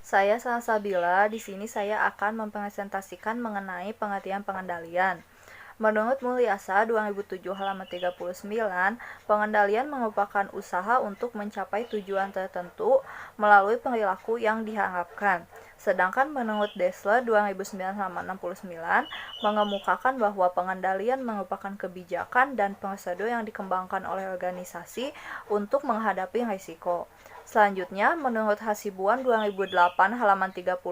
Saya Salsabila, di sini saya akan mempresentasikan mengenai pengertian pengendalian. Menurut Mulyasa 2007 halaman 39, pengendalian merupakan usaha untuk mencapai tujuan tertentu melalui perilaku yang diharapkan. Sedangkan menurut Dessler 2009 halaman 69, mengemukakan bahwa pengendalian merupakan kebijakan dan prosedur yang dikembangkan oleh organisasi untuk menghadapi risiko. Selanjutnya, menurut Hasibuan 2008 halaman 39,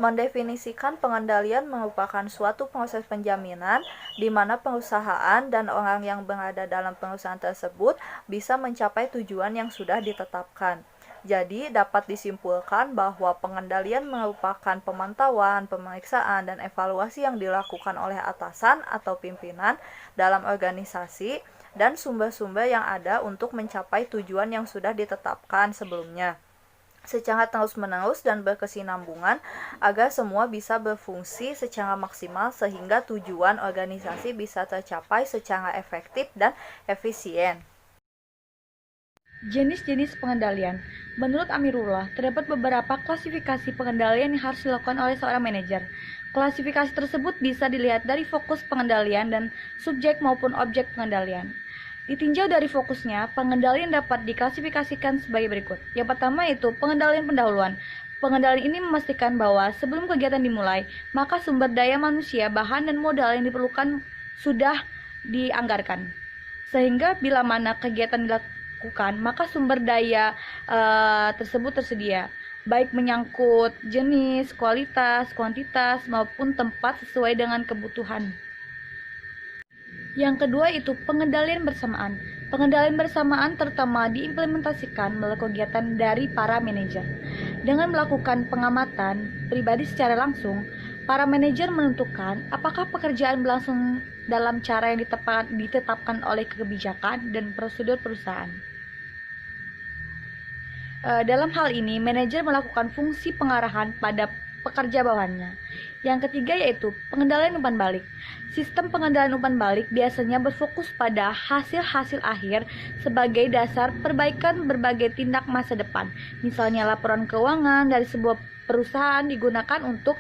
mendefinisikan pengendalian merupakan suatu proses penjaminan di mana perusahaan dan orang yang berada dalam perusahaan tersebut bisa mencapai tujuan yang sudah ditetapkan. Jadi, dapat disimpulkan bahwa pengendalian merupakan pemantauan, pemeriksaan, dan evaluasi yang dilakukan oleh atasan atau pimpinan dalam organisasi dan sumber-sumber yang ada untuk mencapai tujuan yang sudah ditetapkan sebelumnya secara terus-menerus dan berkesinambungan agar semua bisa berfungsi secara maksimal sehingga tujuan organisasi bisa tercapai secara efektif dan efisien. Jenis-jenis pengendalian. Menurut Amirullah, terdapat beberapa klasifikasi pengendalian yang harus dilakukan oleh seorang manajer. Klasifikasi tersebut bisa dilihat dari fokus pengendalian dan subjek maupun objek pengendalian. Ditinjau dari fokusnya, pengendalian dapat diklasifikasikan sebagai berikut. Yang pertama yaitu pengendalian pendahuluan. Pengendalian ini memastikan bahwa sebelum kegiatan dimulai, maka sumber daya manusia, bahan, dan modal yang diperlukan sudah dianggarkan. Sehingga bila mana kegiatan dilakukan, maka sumber daya tersebut tersedia, baik menyangkut jenis, kualitas, kuantitas, maupun tempat sesuai dengan kebutuhan. Yang kedua itu pengendalian bersamaan. Pengendalian bersamaan terutama diimplementasikan melalui kegiatan dari para manajer. Dengan melakukan pengamatan pribadi secara langsung, para manajer menentukan apakah pekerjaan berlangsung dalam cara yang ditetapkan oleh kebijakan dan prosedur perusahaan. Dalam hal ini, manajer melakukan fungsi pengarahan pada pekerja bawahannya. Yang ketiga yaitu pengendalian umpan balik. Sistem pengendalian umpan balik biasanya berfokus pada hasil-hasil akhir sebagai dasar perbaikan berbagai tindak masa depan. Misalnya laporan keuangan dari sebuah perusahaan digunakan untuk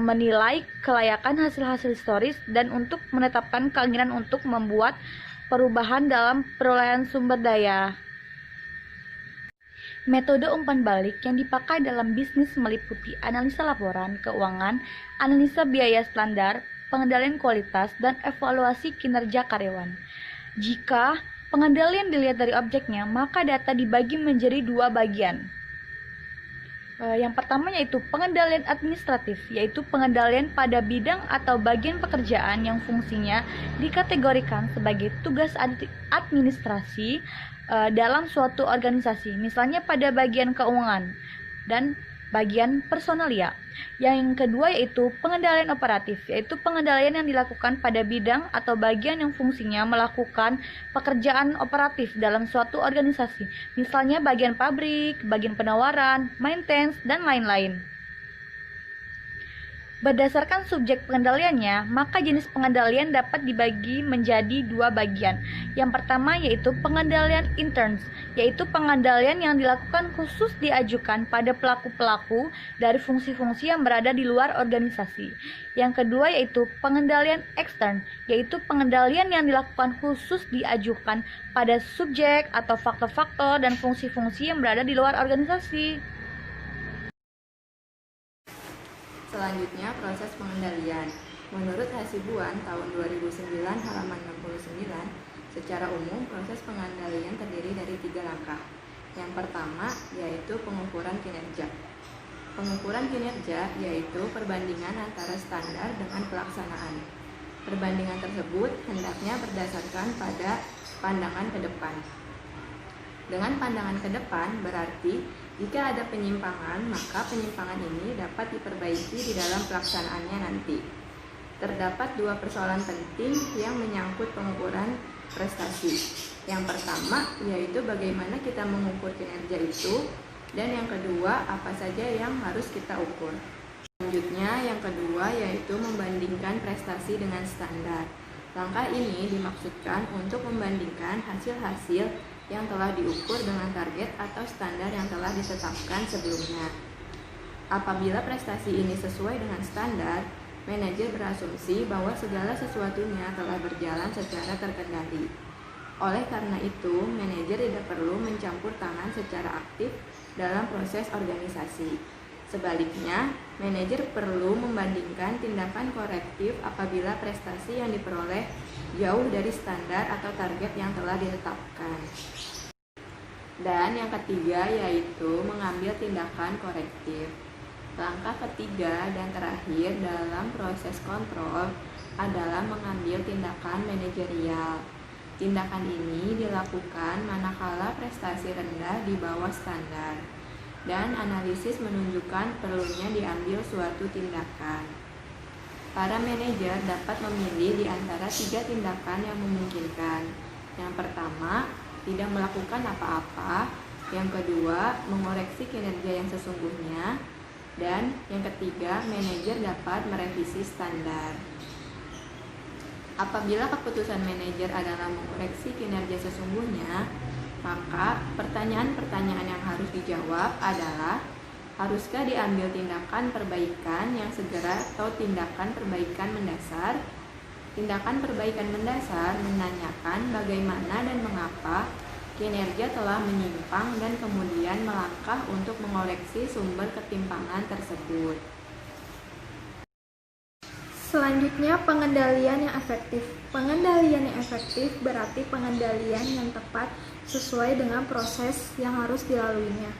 menilai kelayakan hasil-hasil historis dan untuk menetapkan keinginan untuk membuat perubahan dalam perolehan sumber daya. Metode umpan balik yang dipakai dalam bisnis meliputi analisa laporan keuangan, analisa biaya standar, pengendalian kualitas, dan evaluasi kinerja karyawan. Jika pengendalian dilihat dari objeknya, maka data dibagi menjadi dua bagian. Yang pertama yaitu pengendalian administratif, yaitu pengendalian pada bidang atau bagian pekerjaan yang fungsinya dikategorikan sebagai tugas administrasi dalam suatu organisasi, misalnya pada bagian keuangan dan bagian personalia. Yang kedua yaitu pengendalian operatif, yaitu pengendalian yang dilakukan pada bidang atau bagian yang fungsinya melakukan pekerjaan operatif dalam suatu organisasi, misalnya bagian pabrik, bagian penawaran, maintenance, dan lain-lain. Berdasarkan subjek pengendaliannya, maka jenis pengendalian dapat dibagi menjadi dua bagian. Yang pertama yaitu pengendalian interns, yaitu pengendalian yang dilakukan khusus diajukan pada pelaku-pelaku dari fungsi-fungsi yang berada di luar organisasi. Yang kedua yaitu pengendalian ekstern, yaitu pengendalian yang dilakukan khusus diajukan pada subjek atau faktor-faktor dan fungsi-fungsi yang berada di luar organisasi. Selanjutnya, proses pengendalian. Menurut Hasibuan tahun 2009 halaman 69, secara umum proses pengendalian terdiri dari 3 langkah. Yang pertama yaitu pengukuran kinerja. Pengukuran kinerja yaitu perbandingan antara standar dengan pelaksanaan. Perbandingan tersebut hendaknya berdasarkan pada pandangan ke depan. Dengan pandangan ke depan berarti jika ada penyimpangan, maka penyimpangan ini dapat diperbaiki di dalam pelaksanaannya nanti. Terdapat dua persoalan penting yang menyangkut pengukuran prestasi. Yang pertama yaitu bagaimana kita mengukur kinerja itu, dan yang kedua apa saja yang harus kita ukur. Selanjutnya yang kedua yaitu membandingkan prestasi dengan standar. Langkah ini dimaksudkan untuk membandingkan hasil-hasil yang telah diukur dengan target atau standar yang telah ditetapkan sebelumnya. Apabila prestasi ini sesuai dengan standar, manajer berasumsi bahwa segala sesuatunya telah berjalan secara terkendali. Oleh karena itu, manajer tidak perlu mencampur tangan secara aktif dalam proses organisasi. Sebaliknya, manajer perlu membandingkan tindakan korektif apabila prestasi yang diperoleh jauh dari standar atau target yang telah ditetapkan. Dan yang ketiga yaitu mengambil tindakan korektif. Langkah ketiga dan terakhir dalam proses kontrol adalah mengambil tindakan manajerial. Tindakan ini dilakukan manakala prestasi rendah di bawah standar, dan analisis menunjukkan perlunya diambil suatu tindakan. Para manajer dapat memilih di antara 3 tindakan yang memungkinkan. Yang pertama, tidak melakukan apa-apa. Yang kedua, mengoreksi kinerja yang sesungguhnya. Dan yang ketiga, manajer dapat merevisi standar. Apabila keputusan manajer adalah mengoreksi kinerja sesungguhnya, maka pertanyaan-pertanyaan yang harus dijawab adalah, haruskah diambil tindakan perbaikan yang segera atau tindakan perbaikan mendasar? Tindakan perbaikan mendasar menanyakan bagaimana dan mengapa kinerja telah menyimpang dan kemudian melangkah untuk mengoreksi sumber ketimpangan tersebut. Selanjutnya, pengendalian yang efektif. Pengendalian yang efektif berarti pengendalian yang tepat sesuai dengan proses yang harus dilaluinya,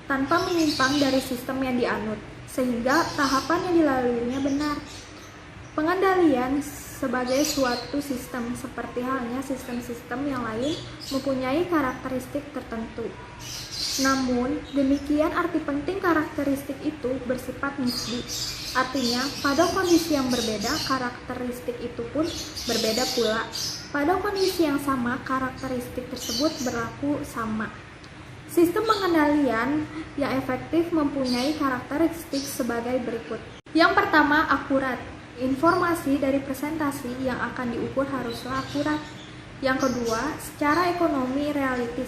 tanpa menyimpang dari sistem yang dianut, sehingga tahapan yang dilaluinya benar. Pengendalian sebagai suatu sistem, seperti halnya sistem-sistem yang lain, mempunyai karakteristik tertentu. Namun, demikian arti penting karakteristik itu bersifat nisbi. Artinya, pada kondisi yang berbeda, karakteristik itu pun berbeda pula. Pada kondisi yang sama, karakteristik tersebut berlaku sama. Sistem pengendalian yang efektif mempunyai karakteristik sebagai berikut. Yang pertama, akurat. Informasi dari presentasi yang akan diukur haruslah akurat. Yang kedua, secara ekonomi realistis.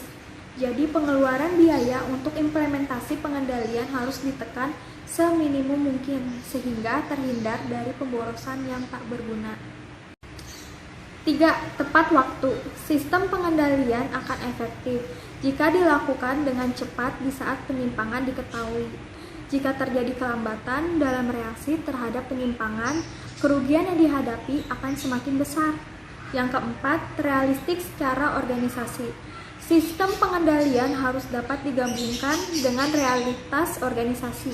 Jadi pengeluaran biaya untuk implementasi pengendalian harus ditekan seminimum mungkin, sehingga terhindar dari pemborosan yang tak berguna. 3. Tepat waktu. Sistem pengendalian akan efektif jika dilakukan dengan cepat di saat penyimpangan diketahui. Jika terjadi kelambatan dalam reaksi terhadap penyimpangan, kerugian yang dihadapi akan semakin besar. Yang keempat, realistik secara organisasi. Sistem pengendalian harus dapat digabungkan dengan realitas organisasi.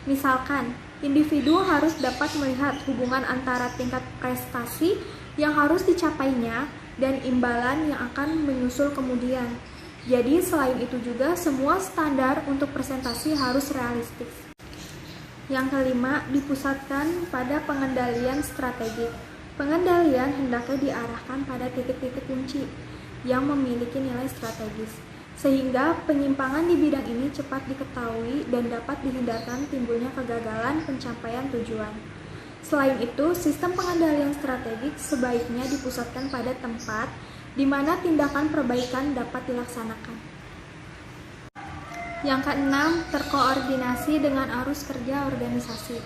Misalkan, individu harus dapat melihat hubungan antara tingkat prestasi yang harus dicapainya dan imbalan yang akan menyusul kemudian. Jadi, selain itu juga semua standar untuk presentasi harus realistis. Yang kelima, dipusatkan pada pengendalian strategik. Pengendalian hendaknya diarahkan pada titik-titik kunci yang memiliki nilai strategis, sehingga penyimpangan di bidang ini cepat diketahui dan dapat dihindarkan timbulnya kegagalan pencapaian tujuan. Selain itu, sistem pengendalian strategik sebaiknya dipusatkan pada tempat di mana tindakan perbaikan dapat dilaksanakan. Yang keenam, terkoordinasi dengan arus kerja organisasi.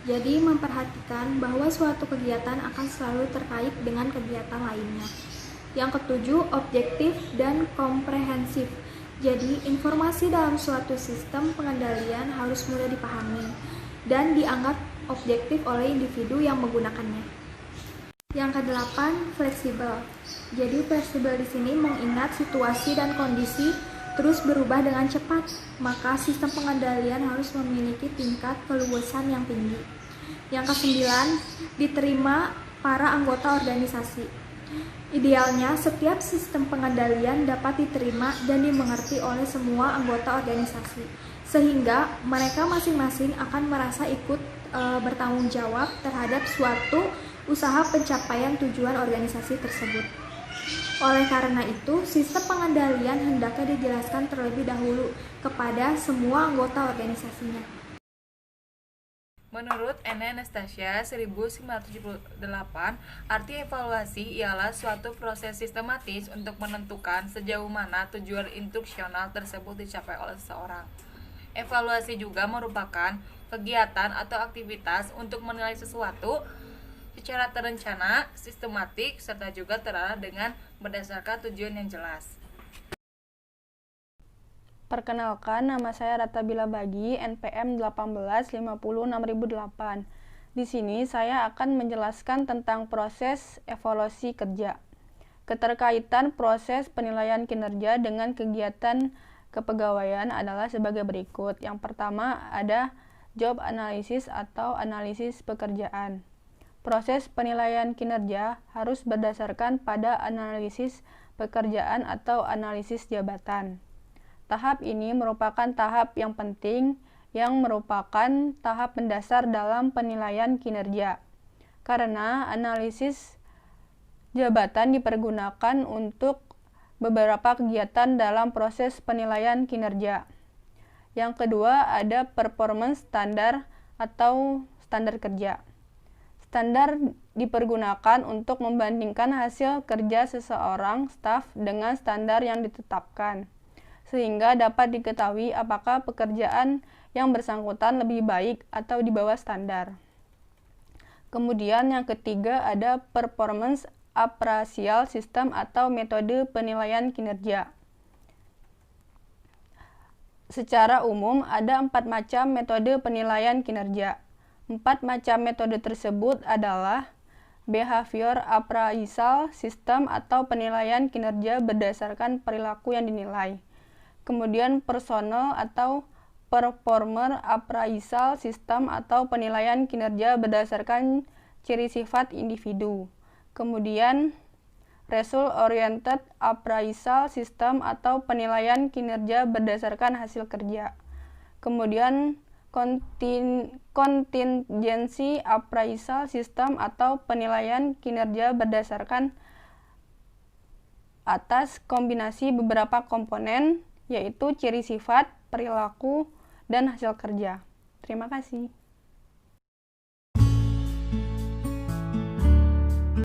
Jadi, memperhatikan bahwa suatu kegiatan akan selalu terkait dengan kegiatan lainnya. Yang ketujuh, objektif dan komprehensif. Jadi, informasi dalam suatu sistem pengendalian harus mudah dipahami dan dianggap objektif oleh individu yang menggunakannya. Yang kedelapan, fleksibel. Jadi, fleksibel di sini mengingat situasi dan kondisi terus berubah dengan cepat, maka sistem pengendalian harus memiliki tingkat keluasan yang tinggi. Yang kesembilan, diterima para anggota organisasi. Idealnya, setiap sistem pengendalian dapat diterima dan dimengerti oleh semua anggota organisasi, sehingga mereka masing-masing akan merasa ikut bertanggung jawab terhadap suatu usaha pencapaian tujuan organisasi tersebut. Oleh karena itu, sistem pengendalian hendaknya dijelaskan terlebih dahulu kepada semua anggota organisasinya. Menurut Ene Anastasia 1978, arti evaluasi ialah suatu proses sistematis untuk menentukan sejauh mana tujuan instruksional tersebut dicapai oleh seseorang. Evaluasi juga merupakan kegiatan atau aktivitas untuk menilai sesuatu secara terencana, sistematik, serta juga terarah dengan berdasarkan tujuan yang jelas. Perkenalkan, nama saya Ratabila Bagi, NPM 18506.008. Di sini saya akan menjelaskan tentang proses evaluasi kerja. Keterkaitan proses penilaian kinerja dengan kegiatan kepegawaian adalah sebagai berikut. Yang pertama ada job analysis atau analisis pekerjaan. Proses penilaian kinerja harus berdasarkan pada analisis pekerjaan atau analisis jabatan. Tahap ini merupakan tahap yang penting yang merupakan tahap mendasar dalam penilaian kinerja. Karena analisis jabatan dipergunakan untuk beberapa kegiatan dalam proses penilaian kinerja. Yang kedua ada performance standar atau standar kerja. Standar dipergunakan untuk membandingkan hasil kerja seseorang staf dengan standar yang ditetapkan, sehingga dapat diketahui apakah pekerjaan yang bersangkutan lebih baik atau di bawah standar. Kemudian yang ketiga ada performance appraisal system atau metode penilaian kinerja. Secara umum ada 4 macam metode penilaian kinerja. 4 macam metode tersebut adalah behavior appraisal system atau penilaian kinerja berdasarkan perilaku yang dinilai. Kemudian personal atau performer appraisal system atau penilaian kinerja berdasarkan ciri sifat individu. Kemudian result oriented appraisal system atau penilaian kinerja berdasarkan hasil kerja. Kemudian contingency appraisal system atau penilaian kinerja berdasarkan atas kombinasi beberapa komponen, yaitu ciri sifat, perilaku, dan hasil kerja. Terima kasih.